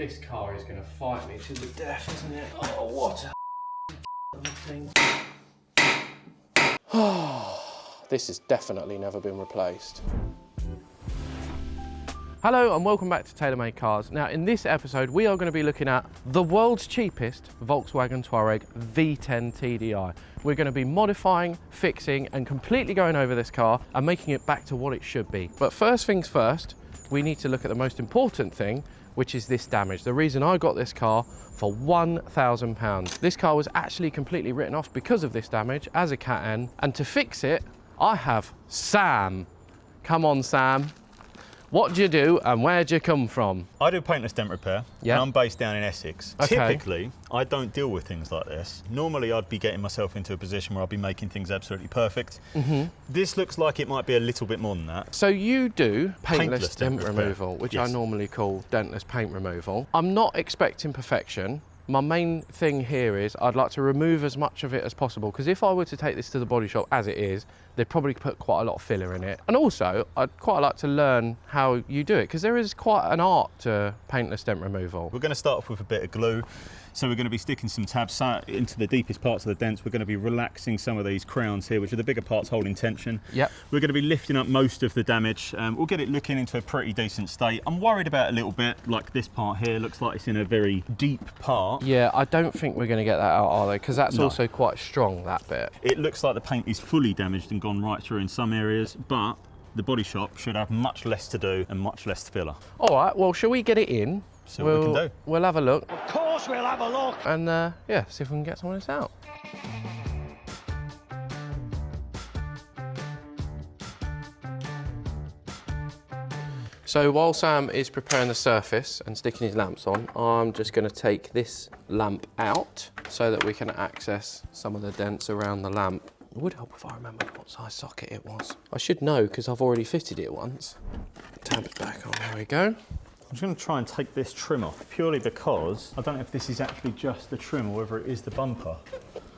This car is going to fight me to the death, isn't it? Oh, what a thing. This has definitely never been replaced. Hello and welcome back to TaylorMade Cars. Now in this episode we are going to be looking at the world's cheapest Volkswagen Touareg V10 TDI. We're going to be modifying, fixing and completely going over this car and making it back to what it should be. But first things first, we need to look at the most important thing, which is this damage. The reason I got this car for £1,000. This car was actually completely written off because of this damage as a Cat N, and to fix it I have Sam. Come on Sam. What do you do and where do you come from? I do paintless dent repair, and I'm based down in Essex. Okay. Typically, I don't deal with things like this. Normally, I'd be getting myself into a position where I'd be making things absolutely perfect. This looks like it might be a little bit more than that. So you do paintless dent repair. removal, which I normally call dentless paint removal. I'm not expecting perfection. My main thing here is I'd like to remove as much of it as possible, because if I were to take this to the body shop as it is, they'd probably put quite a lot of filler in it. And also, I'd quite like to learn how you do it, because there is quite an art to paintless dent removal. We're going to start off with a bit of glue. So we're going to be sticking some tabs into the deepest parts of the dents. We're going to be relaxing some of these crowns here, which are the bigger parts holding tension. Yep. We're going to be lifting up most of the damage. We'll get it looking into a pretty decent state. I'm worried about a little bit, like this part here. Looks like it's in a very deep part. Yeah, I don't think we're going to get that out, are they? Because that's also quite strong, that bit. It looks like the paint is fully damaged and gone right through in some areas, but the body shop should have much less to do and much less filler. All right, well, shall we get it in? See what we can do. We'll have a look. Of course we'll have a look. And yeah, see if we can get some of this out. So while Sam is preparing the surface and sticking his lamps on, I'm just going to take this lamp out so that we can access some of the dents around the lamp. It would help if I remembered what size socket it was. I should know because I've already fitted it once. Tabs back on, there we go. I'm just going to try and take this trim off, purely because I don't know if this is actually just the trim or whether it is the bumper.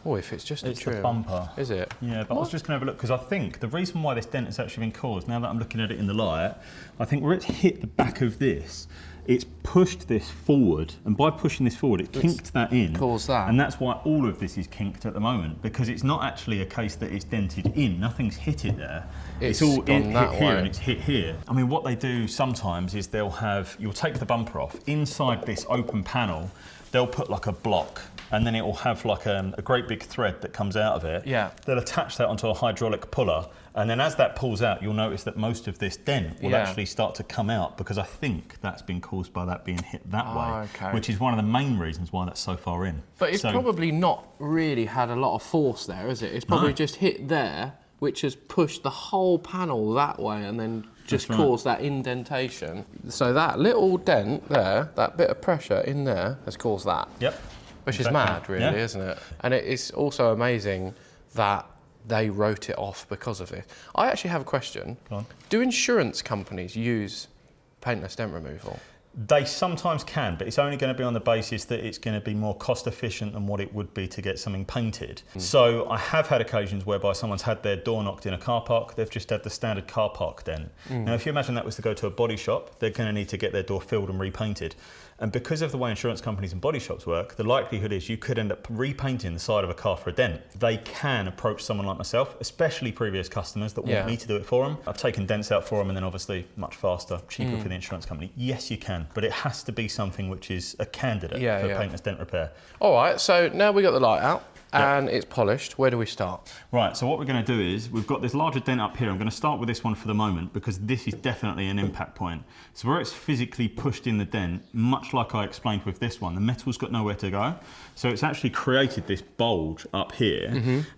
Oh, if it's just a trim. It's the bumper. Is it? Yeah, but I was just going to have a look, because I think the reason why this dent has actually been caused, now that I'm looking at it in the light, I think where it's hit the back of this, it's pushed this forward, and by pushing this forward, it kinked that in. Caused that. And that's why all of this is kinked at the moment, because it's not actually a case that it's dented in. Nothing's hit it there. It's all hit here and it's hit here. I mean, what they do sometimes is you'll take the bumper off. Inside this open panel, they'll put like a block, and then it will have like a great big thread that comes out of it. Yeah. They'll attach that onto a hydraulic puller, and then as that pulls out, you'll notice that most of this dent will actually start to come out, because I think that's been caused by that being hit that way, which is one of the main reasons why that's so far in. But it's probably not really had a lot of force there, is it? It's probably just hit there, which has pushed the whole panel that way and then just caused that indentation. So that little dent there, that bit of pressure in there has caused that. Yep. Which is mad, really, isn't it? And it is also amazing that they wrote it off because of this. I actually have a question. Go on. Do insurance companies use paintless dent removal? They sometimes can, but it's only going to be on the basis that it's going to be more cost efficient than what it would be to get something painted. So I have had occasions whereby someone's had their door knocked in a car park, they've just had the standard car park dent. Now, if you imagine that was to go to a body shop, they're going to need to get their door filled and repainted. And because of the way insurance companies and body shops work, the likelihood is you could end up repainting the side of a car for a dent. They can approach someone like myself, especially previous customers that want me to do it for them. I've taken dents out for them, and then obviously much faster, cheaper for the insurance company. Yes, you can, but it has to be something which is a candidate for paintless dent repair. All right, so now we got the light out. And it's polished. Where do we start? Right, so what we're going to do is, we've got this larger dent up here. I'm going to start with this one for the moment, because this is definitely an impact point. So where it's physically pushed in the dent, much like I explained with this one, the metal's got nowhere to go. So it's actually created this bulge up here.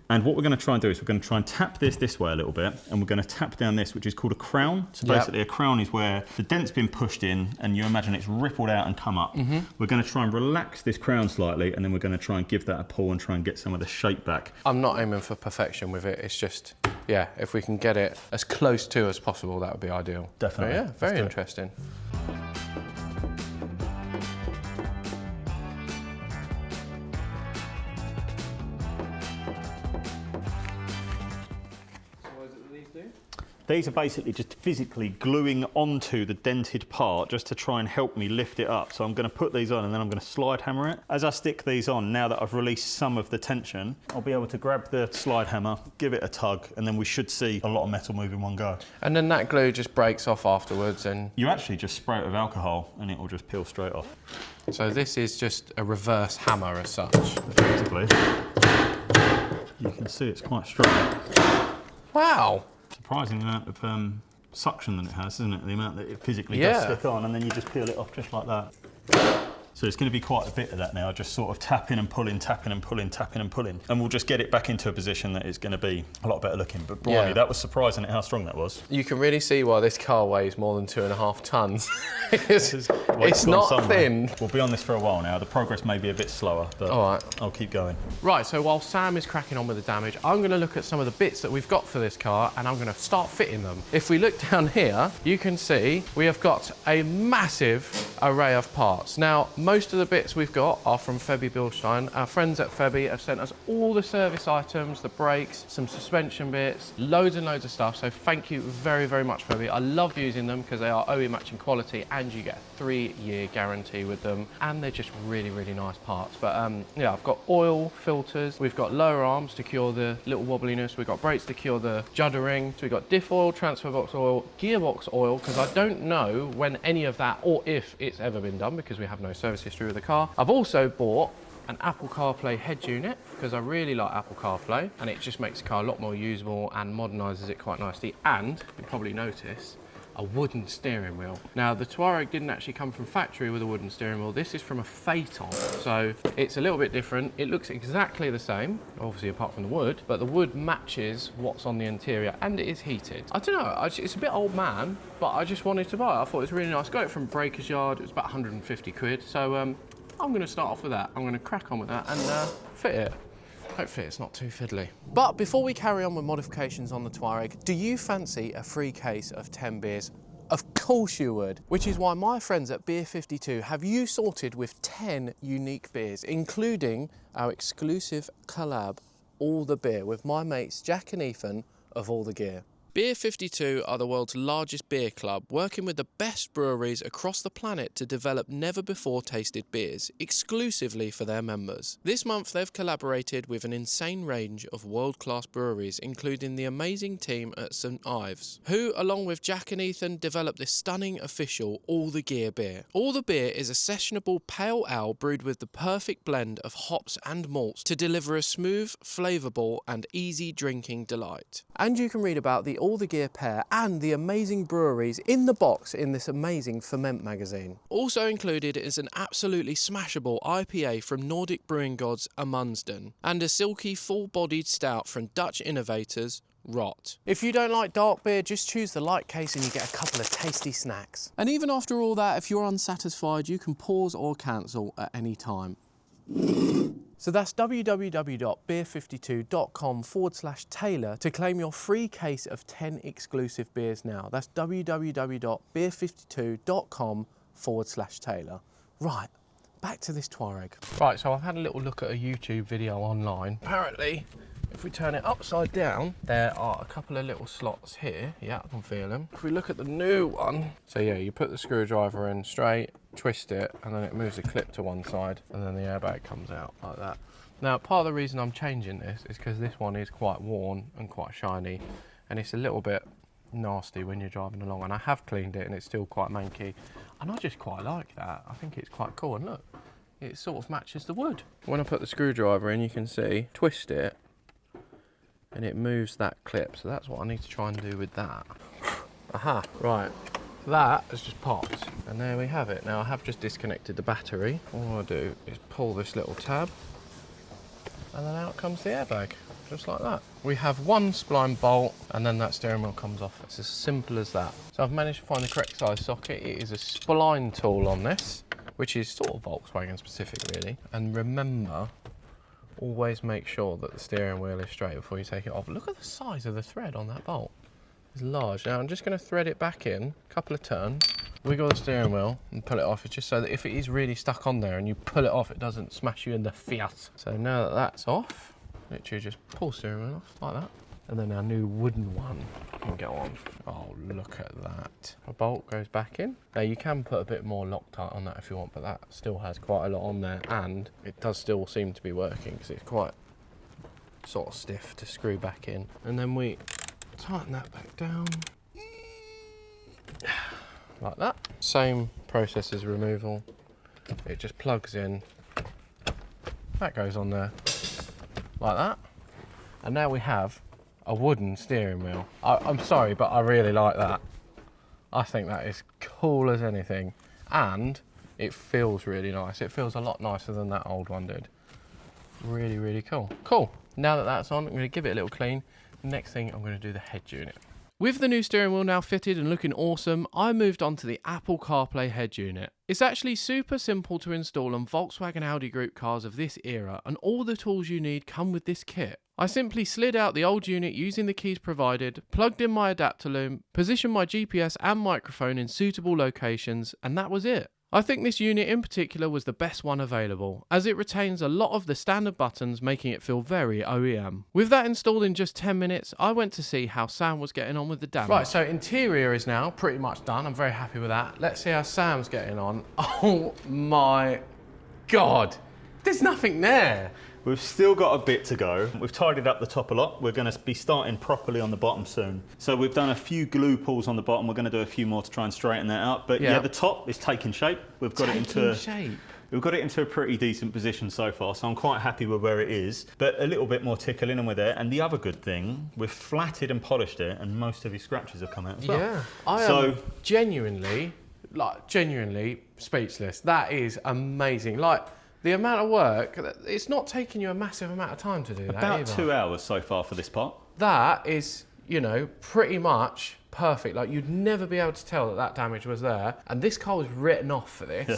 And what we're going to try and do is we're going to try and tap this way a little bit, and we're going to tap down this, which is called a crown. So basically a crown is where the dent's been pushed in, and you imagine it's rippled out and come up. We're going to try and relax this crown slightly, and then we're going to try and give that a pull and try and get some of the shape back. I'm not aiming for perfection with it. It's just, yeah, if we can get it as close to as possible, that would be ideal. Definitely. But yeah, very interesting. So what is it that these do? These are basically just physically gluing onto the dented part just to try and help me lift it up. So I'm going to put these on and then I'm going to slide hammer it. As I stick these on, now that I've released some of the tension, I'll be able to grab the slide hammer, give it a tug, and then we should see a lot of metal move in one go. And then that glue just breaks off afterwards, and you actually just spray it with alcohol and it will just peel straight off. So this is just a reverse hammer as such. Effectively. You can see it's quite strong. Wow. Surprising amount of suction that it has, isn't it? The amount that it physically does stick on, and then you just peel it off just like that. So it's going to be quite a bit of that now, just sort of tapping and pulling, tapping and pulling, tapping and pulling. And we'll just get it back into a position that is going to be a lot better looking. But blimey, that was surprising at how strong that was. You can really see why this car weighs more than 2.5 tons. It's not thin. We'll be on this for a while now. The progress may be a bit slower, but I'll keep going. Right, so while Sam is cracking on with the damage, I'm going to look at some of the bits that we've got for this car, and I'm going to start fitting them. If we look down here, you can see we have got a massive array of parts. Now, most of the bits we've got are from Febby Bilstein. Our friends at Febby have sent us all the service items, the brakes, some suspension bits, loads and loads of stuff. So thank you very, very much, Febby. I love using them because they are OE matching quality and you get a 3-year guarantee with them. And they're just really, really nice parts. But yeah, I've got oil filters. We've got lower arms to cure the little wobbliness. We've got brakes to cure the juddering. So we've got diff oil, transfer box oil, gearbox oil, because I don't know when any of that or if it's ever been done because we have no service history with the car. I've also bought an Apple CarPlay head unit because I really like Apple CarPlay and it just makes the car a lot more usable and modernises it quite nicely. And you probably notice a wooden steering wheel. Now the Touareg didn't actually come from factory with a wooden steering wheel. This is from a Phaeton, so it's a little bit different. It looks exactly the same, obviously apart from the wood, but the wood matches what's on the interior and it is heated. I don't know, it's a bit old man, but I just wanted to buy it. I thought it was really nice. Got it from Breaker's Yard. It was about 150 quid. So I'm going to start off with that. I'm going to crack on with that and fit it. Hopefully it's not too fiddly. But before we carry on with modifications on the Touareg, do you fancy a free case of 10 beers? Of course you would, which is why my friends at Beer 52 have you sorted with 10 unique beers, including our exclusive collab, All the Beer, with my mates Jack and Ethan of All the Gear. Beer 52 are the world's largest beer club, working with the best breweries across the planet to develop never-before-tasted beers, exclusively for their members. This month they've collaborated with an insane range of world-class breweries, including the amazing team at St Ives, who, along with Jack and Ethan, developed this stunning official All the Gear beer. All the Beer is a sessionable pale ale brewed with the perfect blend of hops and malts to deliver a smooth, flavourable and easy drinking delight. And you can read about the All the Gear pair and the amazing breweries in the box in this amazing Ferment magazine. Also included is an absolutely smashable IPA from Nordic brewing gods Amundsen and a silky full-bodied stout from Dutch innovators Rot. If you don't like dark beer, just choose the light case and you get a couple of tasty snacks. And even after all that, if you're unsatisfied, you can pause or cancel at any time. So that's www.beer52.com/Taylor to claim your free case of 10 exclusive beers now. That's www.beer52.com/Taylor. Right, back to this Touareg. Right, so I've had a little look at a YouTube video online. Apparently, if we turn it upside down, there are a couple of little slots here. Yeah, I can feel them. If we look at the new one, so yeah, you put the screwdriver in straight, twist it, and then it moves the clip to one side, and then the airbag comes out like that. Now, part of the reason I'm changing this is because this one is quite worn and quite shiny, and it's a little bit nasty when you're driving along, and I have cleaned it and it's still quite manky, and I just quite like that. I think it's quite cool, and look, it sort of matches the wood. When I put the screwdriver in, you can see, twist it, and it moves that clip, so that's what I need to try and do with that. Aha, right. That has just popped, and there we have it. Now I have just disconnected the battery. All I do is pull this little tab, and then out comes the airbag, just like that. We have one spline bolt, and then that steering wheel comes off. It's as simple as that. So I've managed to find the correct size socket. It is a spline tool on this, which is sort of Volkswagen specific really. And remember, always make sure that the steering wheel is straight before you take it off. Look at the size of the thread on that bolt. It's large. Now I'm just going to thread it back in, a couple of turns, wiggle the steering wheel and pull it off. It's just so that if it is really stuck on there and you pull it off, it doesn't smash you in the Fiat. So now that that's off, literally just pull steering wheel off like that. And then our new wooden one can go on. Oh, look at that. A bolt goes back in. Now you can put a bit more Loctite on that if you want, but that still has quite a lot on there, and it does still seem to be working because it's quite sort of stiff to screw back in. And then we tighten that back down. Like that. Same process as removal. It just plugs in. That goes on there like that. And now we have a wooden steering wheel. I'm sorry, but I really like that. I think that is cool as anything. And it feels really nice. It feels a lot nicer than that old one did. Really, really cool. Cool. Now that that's on, I'm going to give it a little clean. Next thing, I'm going to do the head unit. With the new steering wheel now fitted and looking awesome, I moved on to the Apple CarPlay head unit. It's actually super simple to install on Volkswagen Audi Group cars of this era, and all the tools you need come with this kit. I simply slid out the old unit using the keys provided, plugged in my adapter loom, positioned my GPS and microphone in suitable locations, and that was it. I think this unit in particular was the best one available, as it retains a lot of the standard buttons, making it feel very OEM. With that installed in just 10 minutes, I went to see how Sam was getting on with the damage. Right, so interior is now pretty much done. I'm very happy with that. Let's see how Sam's getting on. Oh my God, there's nothing there. We've still got a bit to go. We've tidied up the top a lot. We're going to be starting properly on the bottom soon. So we've done a few glue pulls on the bottom. We're going to do a few more to try and straighten that out. But yeah, the top is taking shape. We've got it into a pretty decent position so far. So I'm quite happy with where it is. But a little bit more tickling and we're there. And the other good thing, we've flatted and polished it, and most of your scratches have come out as well. Yeah, I am genuinely speechless. That is amazing. Like, the amount of work, it's not taking you a massive amount of time to do that About either. 2 hours so far for this part. That is, you know, pretty much perfect. Like, you'd never be able to tell that that damage was there. And this car was written off for this. Yeah.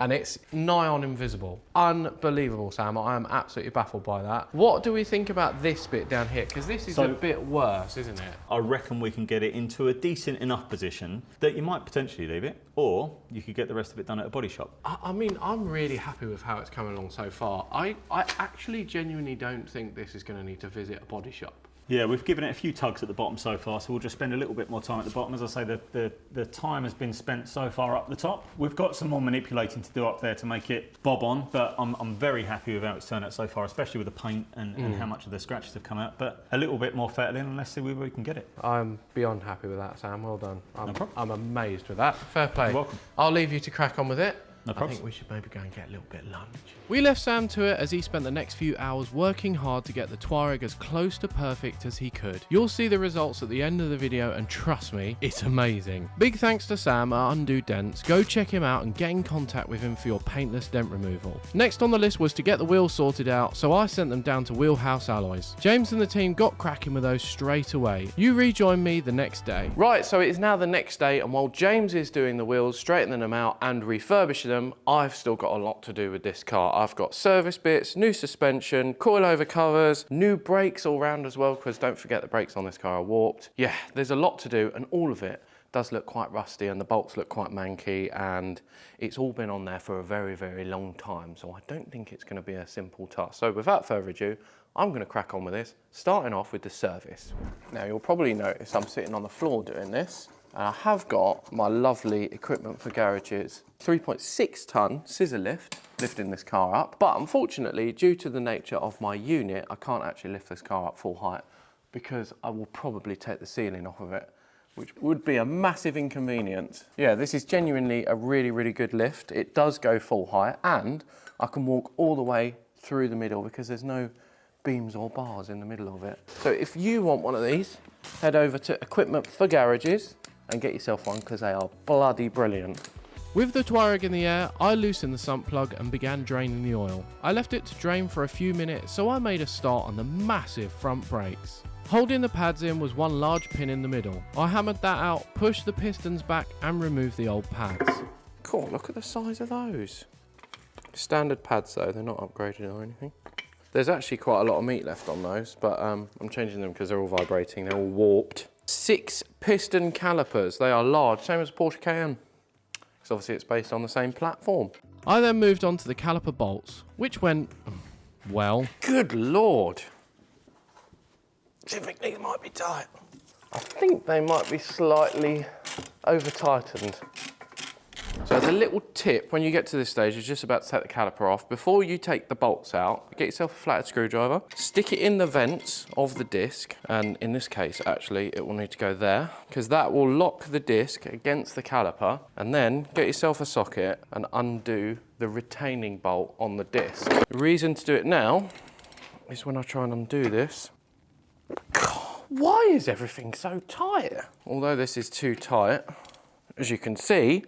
And it's nigh on invisible. Unbelievable, Sam. I am absolutely baffled by that. What do we think about this bit down here? Because this is a bit worse, isn't it? I reckon we can get it into a decent enough position that you might potentially leave it, or you could get the rest of it done at a body shop. I mean, I'm really happy with how it's coming along so far. I actually genuinely don't think this is going to need to visit a body shop. Yeah, we've given it a few tugs at the bottom so far, so we'll just spend a little bit more time at the bottom. As I say, the time has been spent so far up the top. We've got some more manipulating to do up there to make it bob on, but I'm very happy with how it's turned out so far, especially with the paint and how much of the scratches have come out. But a little bit more fettling, and let's see where we can get it. I'm beyond happy with that, Sam. Well done. No problem. I'm amazed with that. Fair play. You're welcome. I'll leave you to crack on with it. No I problems. think we should maybe go and get a little bit of lunch. We left Sam to it as he spent the next few hours working hard to get the Touareg as close to perfect as he could. You'll see the results at the end of the video, and trust me, it's amazing. Big thanks to Sam at Undo Dents. Go check him out and get in contact with him for your paintless dent removal. Next on the list was to get the wheels sorted out, so I sent them down to Wheelhouse Alloys. James and the team got cracking with those straight away. You rejoined me the next day. Right, so it's now the next day, and while James is doing the wheels, straightening them out and refurbishing them, I've still got a lot to do with this car. I've got service bits, new suspension, coilover covers, new brakes all round as well, because don't forget the brakes on this car are warped. Yeah, there's a lot to do, and all of it does look quite rusty, and the bolts look quite manky, and it's all been on there for a very, very long time, so I don't think it's going to be a simple task. So without further ado, I'm going to crack on with this, starting off with the service. Now, you'll probably notice I'm sitting on the floor doing this, and I have got my lovely Equipment for Garages 3.6 ton scissor lift lifting this car up. But unfortunately, due to the nature of my unit, I can't actually lift this car up full height because I will probably take the ceiling off of it, which would be a massive inconvenience. Yeah, this is genuinely a really, really good lift. It does go full height, and I can walk all the way through the middle because there's no beams or bars in the middle of it. So if you want one of these, head over to Equipment for Garages and get yourself one, because they are bloody brilliant. With the Touareg in the air, I loosened the sump plug and began draining the oil. I left it to drain for a few minutes, so I made a start on the massive front brakes. Holding the pads in was one large pin in the middle. I hammered that out, pushed the pistons back and removed the old pads. Cool, look at the size of those. Standard pads though, they're not upgraded or anything. There's actually quite a lot of meat left on those, but I'm changing them because they're all vibrating, they're all warped. 6 piston calipers, they are large, same as a Porsche Cayenne. Because obviously it's based on the same platform. I then moved on to the caliper bolts, which went, well, good Lord. See if these might be tight. I think they might be slightly over tightened. So as a little tip, when you get to this stage, you're just about to take the caliper off. Before you take the bolts out, get yourself a flathead screwdriver, stick it in the vents of the disc, and in this case, actually, it will need to go there, because that will lock the disc against the caliper, and then get yourself a socket and undo the retaining bolt on the disc. The reason to do it now is when I try and undo this. Why is everything so tight? Although this is too tight, as you can see,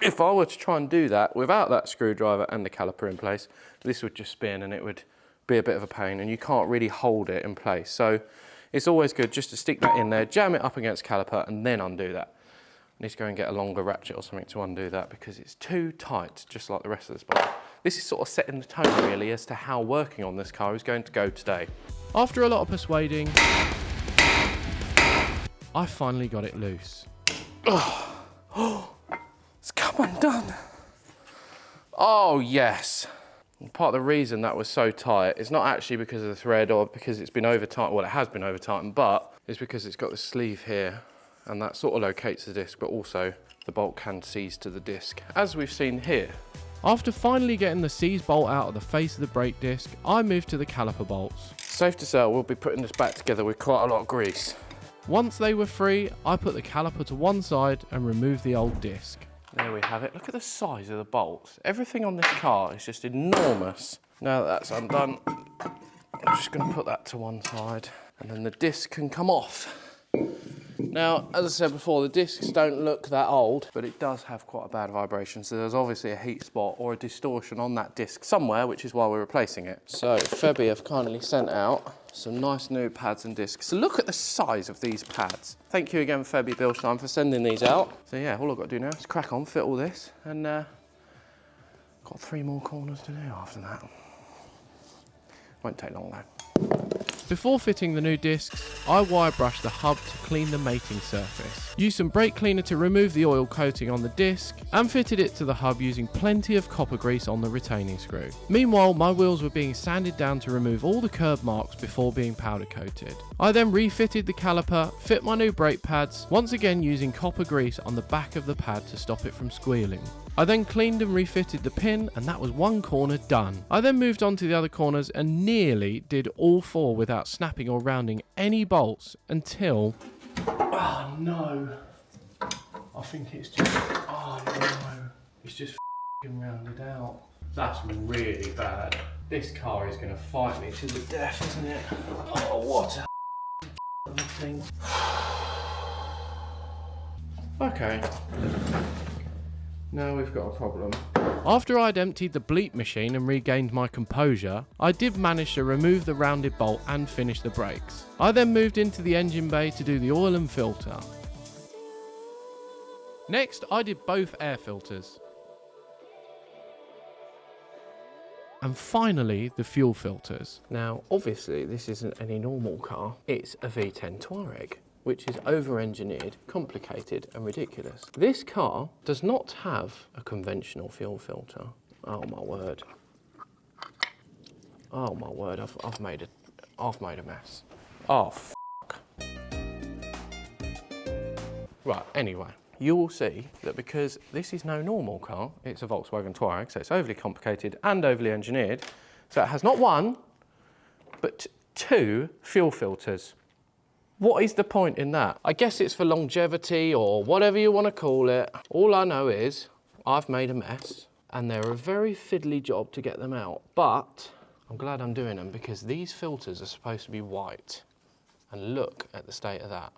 if I were to try and do that without that screwdriver and the caliper in place, this would just spin and it would be a bit of a pain, and you can't really hold it in place. So it's always good just to stick that in there, jam it up against caliper, and then undo that. I need to go and get a longer ratchet or something to undo that because it's too tight, just like the rest of this bike. This is sort of setting the tone really as to how working on this car is going to go today. After a lot of persuading, I finally got it loose. It's come undone. Oh yes. And part of the reason that was so tight is not actually because of the thread or because it's been over tightened, well it has been over tightened, but it's because it's got the sleeve here and that sort of locates the disc, but also the bolt can seize to the disc, as we've seen here. After finally getting the seize bolt out of the face of the brake disc, I moved to the caliper bolts. Safe to say we'll be putting this back together with quite a lot of grease. Once they were free, I put the caliper to one side and removed the old disc. There we have it. Look at the size of the bolts. Everything on this car is just enormous. Now that that's undone, I'm just going to put that to one side and then the disc can come off. Now, as I said before, the discs don't look that old, but it does have quite a bad vibration. So there's obviously a heat spot or a distortion on that disc somewhere, which is why we're replacing it. So Febby have kindly sent out some nice new pads and discs. So look at the size of these pads. Thank you again, Febby Bilstein, for sending these out. So yeah, all I've got to do now is crack on, fit all this, and got 3 more corners to do after that. Won't take long though. Before fitting the new discs, I wire brushed the hub to clean the mating surface. Used some brake cleaner to remove the oil coating on the disc and fitted it to the hub using plenty of copper grease on the retaining screw. Meanwhile, my wheels were being sanded down to remove all the curb marks before being powder coated. I then refitted the caliper, fit my new brake pads, once again using copper grease on the back of the pad to stop it from squealing. I then cleaned and refitted the pin, and that was one corner done. I then moved on to the other corners and nearly did all 4 without snapping or rounding any bolts until... Oh no. I think it's just... Oh no. It's just f***ing rounded out. That's really bad. This car is going to fight me to the death, isn't it? Oh, what a thing. Okay. Now we've got a problem. After I'd emptied the bleep machine and regained my composure, I did manage to remove the rounded bolt and finish the brakes. I then moved into the engine bay to do the oil and filter. Next, I did both air filters. And finally, the fuel filters. Now, obviously, this isn't any normal car. It's a V10 Touareg, which is over-engineered, complicated and ridiculous. This car does not have a conventional fuel filter. Oh my word. Oh my word, I've made a mess. Oh, f***. Right, anyway, you will see that because this is no normal car, it's a Volkswagen Touareg, so it's overly complicated and overly engineered, so it has not 1, but 2 fuel filters. What is the point in that? I guess it's for longevity or whatever you want to call it. All I know is I've made a mess and they're a very fiddly job to get them out. But I'm glad I'm doing them because these filters are supposed to be white. And look at the state of that.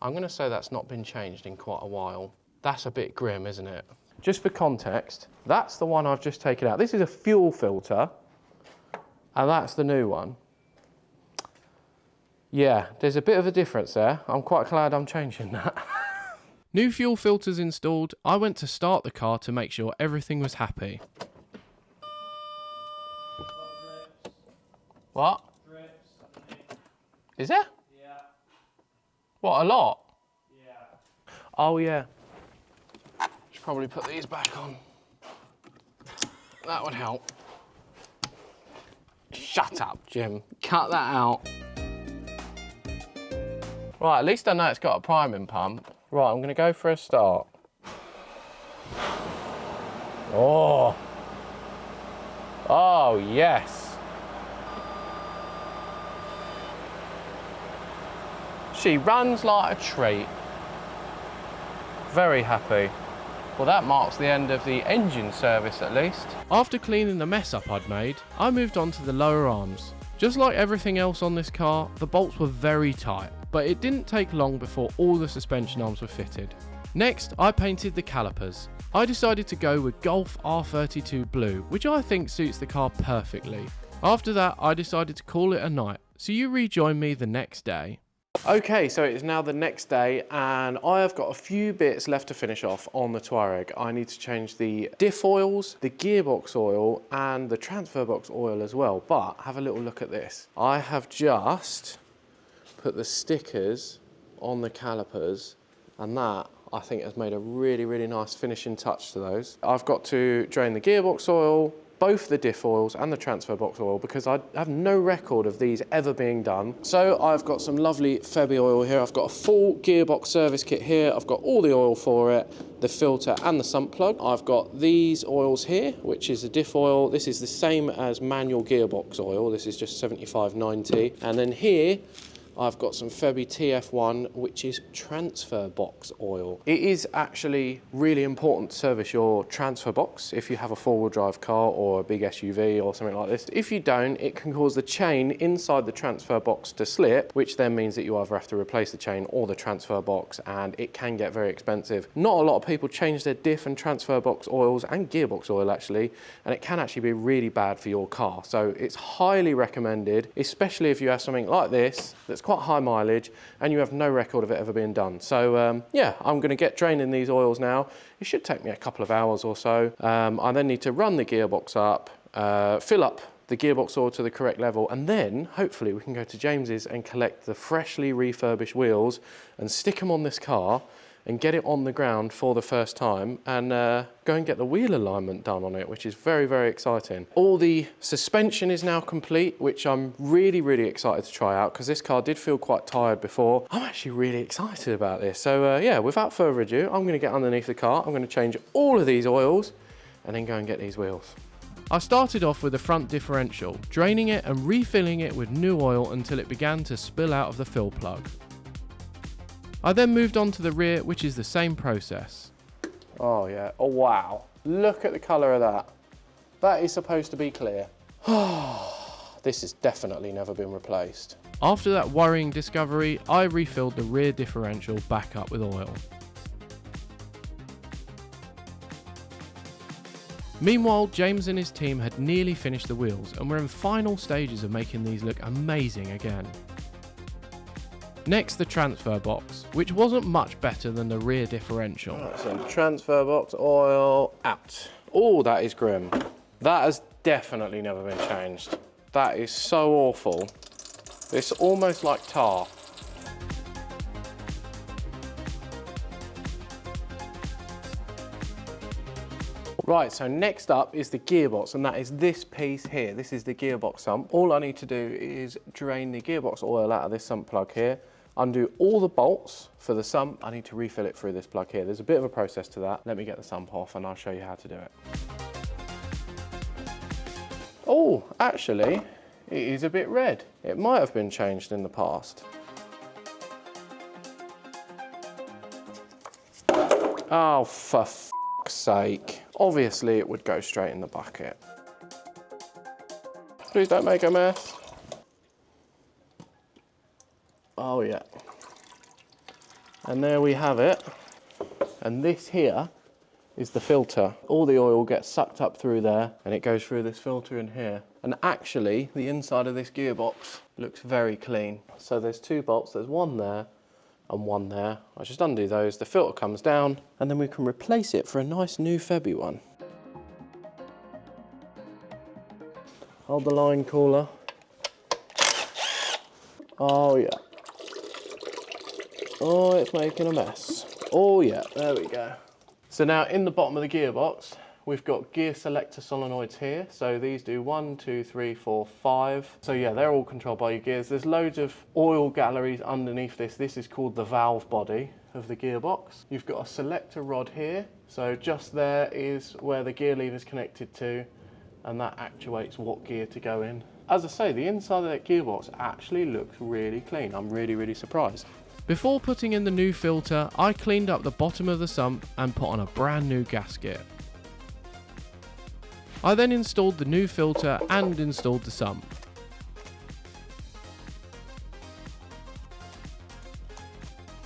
I'm going to say that's not been changed in quite a while. That's a bit grim, isn't it? Just for context, that's the one I've just taken out. This is a fuel filter and that's the new one. Yeah, there's a bit of a difference there. I'm quite glad I'm changing that. New fuel filters installed, I went to start the car to make sure everything was happy. What? Is there? Yeah. What, a lot? Yeah. Oh yeah. Should probably put these back on. That would help. Shut up, Jim. Cut that out. Right, at least I know it's got a priming pump. Right, I'm gonna go for a start. Oh. Oh, yes. She runs like a treat. Very happy. Well, that marks the end of the engine service at least. After cleaning the mess up I'd made, I moved on to the lower arms. Just like everything else on this car, the bolts were very tight, but it didn't take long before all the suspension arms were fitted. Next, I painted the calipers. I decided to go with Golf R32 Blue, which I think suits the car perfectly. After that, I decided to call it a night, so you rejoin me the next day. Okay, so it is now the next day and I have got a few bits left to finish off on the Touareg. I need to change the diff oils, the gearbox oil and the transfer box oil as well. But have a little look at this. I have just put the stickers on the calipers and that I think has made a really, really nice finishing touch to those. I've got to drain the gearbox oil, both the diff oils and the transfer box oil because I have no record of these ever being done. So I've got some lovely Febi oil here. I've got a full gearbox service kit here. I've got all the oil for it, the filter and the sump plug. I've got these oils here, which is the diff oil. This is the same as manual gearbox oil. This is just 75/90. And then here, I've got some Febi TF1, which is transfer box oil. It is actually really important to service your transfer box if you have a four-wheel drive car or a big SUV or something like this. If you don't, it can cause the chain inside the transfer box to slip, which then means that you either have to replace the chain or the transfer box, and it can get very expensive. Not a lot of people change their diff and transfer box oils and gearbox oil actually, and it can actually be really bad for your car. So it's highly recommended, especially if you have something like this that's quite high mileage and you have no record of it ever being done. So yeah, I'm going to get draining these oils now. It should take me a couple of hours or so. I then need to run the gearbox up, fill up the gearbox oil to the correct level, and then hopefully we can go to James's and collect the freshly refurbished wheels and stick them on this car and get it on the ground for the first time and go and get the wheel alignment done on it, which is very, very exciting. All the suspension is now complete, which I'm really, really excited to try out because this car did feel quite tired before. I'm actually really excited about this. So yeah, without further ado, I'm gonna get underneath the car. I'm gonna change all of these oils and then go and get these wheels. I started off with the front differential, draining it and refilling it with new oil until it began to spill out of the fill plug. I then moved on to the rear, which is the same process. Oh yeah, oh wow. Look at the colour of that. That is supposed to be clear. This has definitely never been replaced. After that worrying discovery, I refilled the rear differential back up with oil. Meanwhile, James and his team had nearly finished the wheels and were in final stages of making these look amazing again. Next, the transfer box, which wasn't much better than the rear differential. Right, so transfer box oil out. Oh, that is grim. That has definitely never been changed. That is so awful. It's almost like tar. Right, so next up is the gearbox, and that is this piece here. This is the gearbox sump. All I need to do is drain the gearbox oil out of this sump plug here, undo all the bolts for the sump. I need to refill it through this plug here. There's a bit of a process to that. Let me get the sump off and I'll show you how to do it. Oh, actually, it is a bit red. It might have been changed in the past. Oh, for f***'s sake. Obviously, it would go straight in the bucket. Please don't make a mess. Oh yeah. And there we have it. And this here is the filter. All the oil gets sucked up through there and it goes through this filter in here. And actually, the inside of this gearbox looks very clean. So there's two bolts, there's one there and one there. I just undo those, the filter comes down, and then we can replace it for a nice new Febi one. Hold the line cooler. Oh yeah. Oh, it's making a mess. Oh yeah, there we go. So now in the bottom of the gearbox, We've got gear selector solenoids here. So these do 1, 2, 3, 4, 5. So yeah, they're all controlled by your gears. There's loads of oil galleries underneath this. This is called the valve body of the gearbox. You've got a selector rod here. So just there is where the gear lever is connected to, and that actuates what gear to go in. As I say, the inside of that gearbox actually looks really clean. I'm really surprised. Before putting in the new filter, I cleaned up the bottom of the sump and put on a brand new gasket. I then installed the new filter and installed the sump.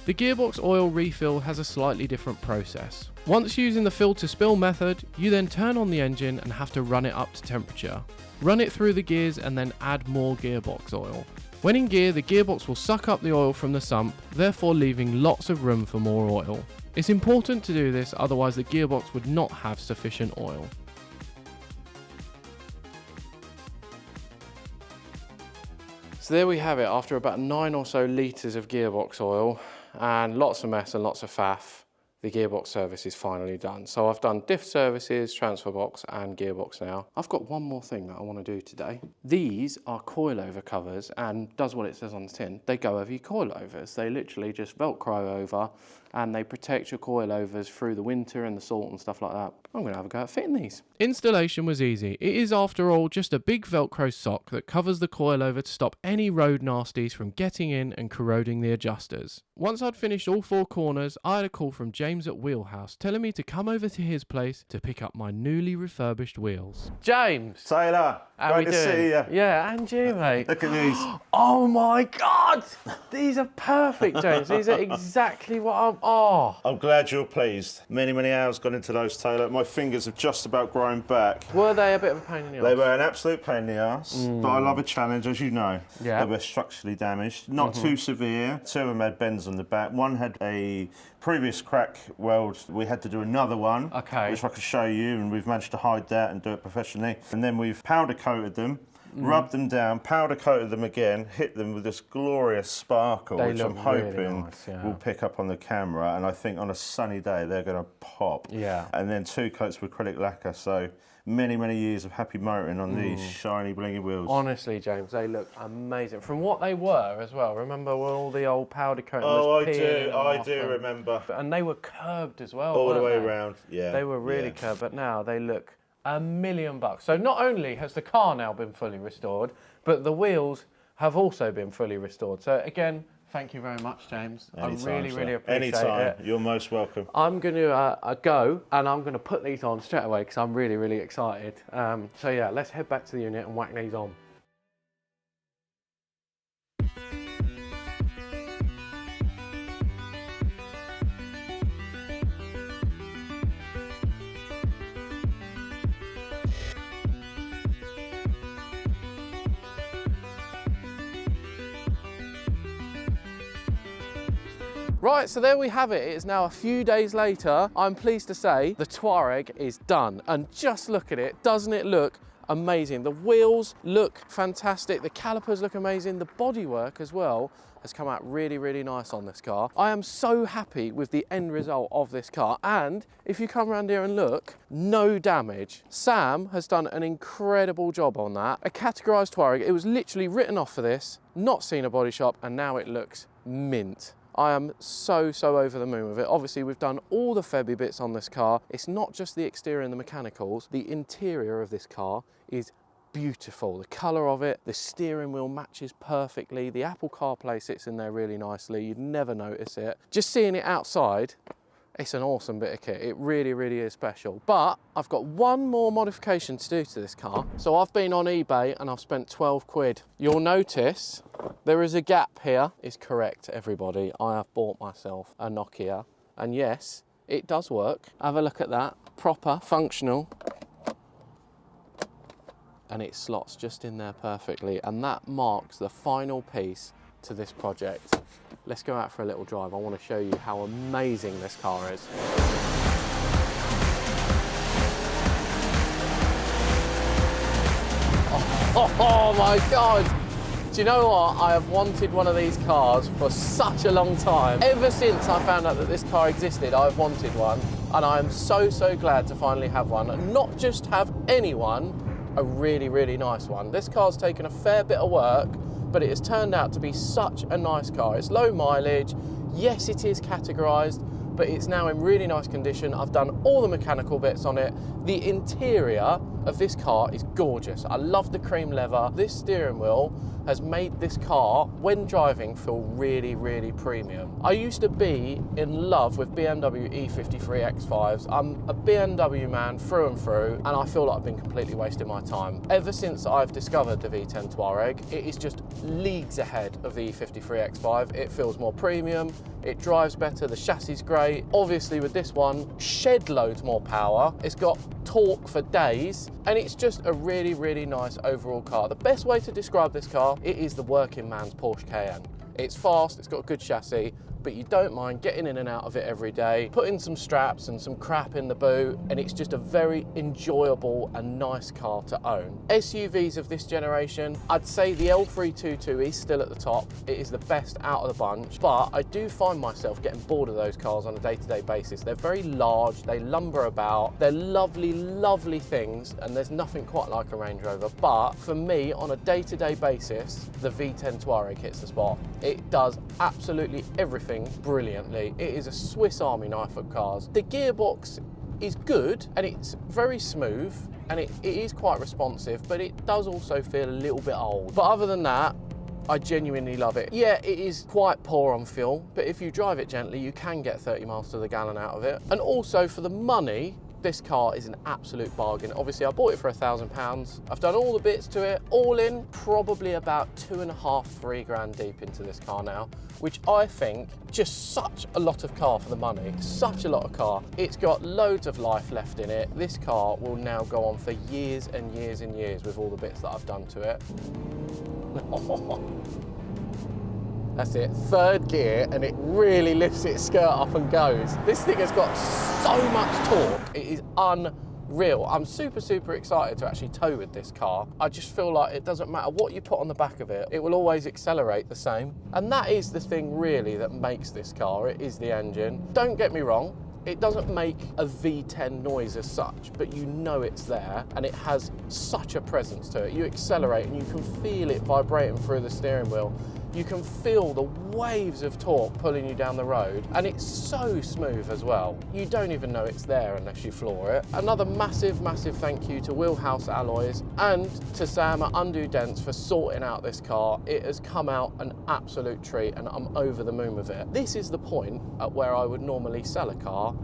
The gearbox oil refill has a slightly different process. Once using the filter spill method, you then turn on the engine and have to run it up to temperature. Run it through the gears and then add more gearbox oil. When in gear, the gearbox will suck up the oil from the sump, therefore leaving lots of room for more oil. It's important to do this, otherwise the gearbox would not have sufficient oil. So there we have it, after about 9 or so litres of gearbox oil and lots of mess and lots of faff, the gearbox service is finally done. So I've done diff services, transfer box and gearbox now. I've got one more thing that I want to do today. These are coilover covers and does what it says on the tin. They go over your coilovers. They literally just Velcro over and they protect your coilovers through the winter and the salt and stuff like that. I'm going to have a go at fitting these. Installation was easy. It is after all just a big Velcro sock that covers the coilover to stop any road nasties from getting in and corroding the adjusters. Once I'd finished all 4 corners, I had a call from James at Wheelhouse telling me to come over to his place to pick up my newly refurbished wheels. James! Taylor, great to see you. Yeah, and you, mate. Look at these. Oh my God! These are perfect, James. These are exactly what I'm... Oh! I'm glad you're pleased. Many hours gone into those, Taylor. My fingers have just about grown back. Were they a bit of a pain in the arse? They were an absolute pain in the arse, but I love a challenge, as you know. Yeah. They were structurally damaged, not too severe. 2 of them had bends on the back. One had a previous crack weld. We had to do another one, which I could show you, and we've managed to hide that and do it professionally. And then we've powder coated them, rubbed them down, powder coated them again, hit them with this glorious sparkle, which I'm hoping really nice, will pick up on the camera. And I think on a sunny day, they're going to pop. Yeah. And then 2 coats with acrylic lacquer. So many years of happy motoring on these shiny, blingy wheels. Honestly, James, they look amazing. From what they were as well. Remember when all the old powder coating was peeling peeling? I off do remember. And they were curved as well, All the weren't way they? around, yeah. They were really curved, but now they look $1,000,000. So not only has the car now been fully restored, but the wheels have also been fully restored. So again, thank you very much, James. Anytime, I really appreciate Anytime. it. You're most welcome. I'm going to go and I'm going to put these on straight away because I'm really excited. So yeah, let's head back to the unit and whack these on. Right, so there we have it. It is now a few days later. I'm pleased to say the Touareg is done. And just look at it. Doesn't it look amazing? The wheels look fantastic. The calipers look amazing. The bodywork as well has come out really nice on this car. I am so happy with the end result of this car. And if you come around here and look, no damage. Sam has done an incredible job on that. A categorised Touareg. It was literally written off for this, not seen a body shop, and now it looks mint. I am so over the moon with it. Obviously, we've done all the Febby bits on this car. It's not just the exterior and the mechanicals. The interior of this car is beautiful. The colour of it, the steering wheel matches perfectly. The Apple CarPlay sits in there really nicely. You'd never notice it. Just seeing it outside, it's an awesome bit of kit. It really is special. But I've got one more modification to do to this car. So I've been on eBay and I've spent 12 quid. You'll notice there is a gap here. Is correct, everybody. I have bought myself a Nokia. And yes, it does work. Have a look at that. Proper, functional. And it slots just in there perfectly. And that marks the final piece to this project. Let's go out for a little drive. I want to show you how amazing this car is. Oh my God! Do you know what? I have wanted one of these cars for such a long time. Ever since I found out that this car existed, I've wanted one. and I am so glad to finally have one, and not just have any one, a really nice one. This car's taken a fair bit of work, but it has turned out to be such a nice car. It's low mileage, yes it is categorised, but it's now in really nice condition. I've done all the mechanical bits on it. The interior of this car is gorgeous. I love the cream leather. This steering wheel has made this car, when driving, feel really premium. I used to be in love with BMW E53 X5s. I'm a BMW man through and through, and I feel like I've been completely wasting my time. Ever since I've discovered the V10 Touareg, it is just leagues ahead of the E53 X5. It feels more premium, it drives better, the chassis is great. Obviously with this one, shed loads more power. It's got torque for days, and it's just a really nice overall car. The best way to describe this car, it is the working man's Porsche Cayenne. It's fast, it's got a good chassis, but you don't mind getting in and out of it every day, putting some straps and some crap in the boot, and it's just a very enjoyable and nice car to own. SUVs of this generation, I'd say the L322 is still at the top. It is the best out of the bunch, but I do find myself getting bored of those cars on a day-to-day basis. They're very large, they lumber about, they're lovely things, and there's nothing quite like a Range Rover, but for me, on a day-to-day basis, the V10 Touareg hits the spot. It does absolutely everything brilliantly. It is a Swiss Army knife of cars. The gearbox is good, and it's very smooth, and it is quite responsive, but it does also feel a little bit old. But other than that, I genuinely love it. Yeah, it is quite poor on fuel, but if you drive it gently, you can get 30 miles to the gallon out of it. And also for the money, this car is an absolute bargain. Obviously, I bought it for £1,000. I've done all the bits to it, all in, probably about 2.5, 3 grand deep into this car now, which I think just such a lot of car for the money, such a lot of car. It's got loads of life left in it. This car will now go on for years and years and years with all the bits that I've done to it. That's it, 3rd gear, and it really lifts its skirt up and goes. This thing has got so much torque, it is unreal. I'm super excited to actually tow with this car. I just feel like it doesn't matter what you put on the back of it, it will always accelerate the same. And that is the thing really that makes this car, it is the engine. Don't get me wrong, it doesn't make a V10 noise as such, but you know it's there, and it has such a presence to it. You accelerate and you can feel it vibrating through the steering wheel. You can feel the waves of torque pulling you down the road, and it's so smooth as well. You don't even know it's there unless you floor it. Another massive thank you to Wheelhouse Alloys and to Sam at Undo Dents for sorting out this car. It has come out an absolute treat, and I'm over the moon with it. This is the point at where I would normally sell a car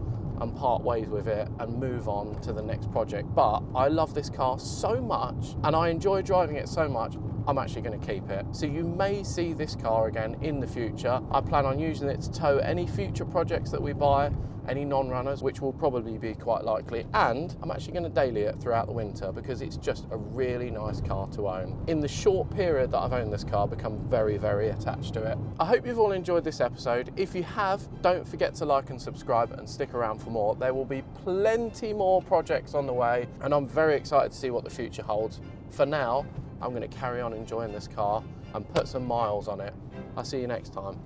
and part ways with it and move on to the next project. But I love this car so much, and I enjoy driving it so much, I'm actually going to keep it. So you may see this car again in the future. I plan on using it to tow any future projects that we buy, any non-runners, which will probably be quite likely. And I'm actually going to daily it throughout the winter because it's just a really nice car to own. In the short period that I've owned this car, I've become very attached to it. I hope you've all enjoyed this episode. If you have, don't forget to like and subscribe and stick around for more. There will be plenty more projects on the way, and I'm very excited to see what the future holds. For now, I'm going to carry on enjoying this car and put some miles on it. I'll see you next time.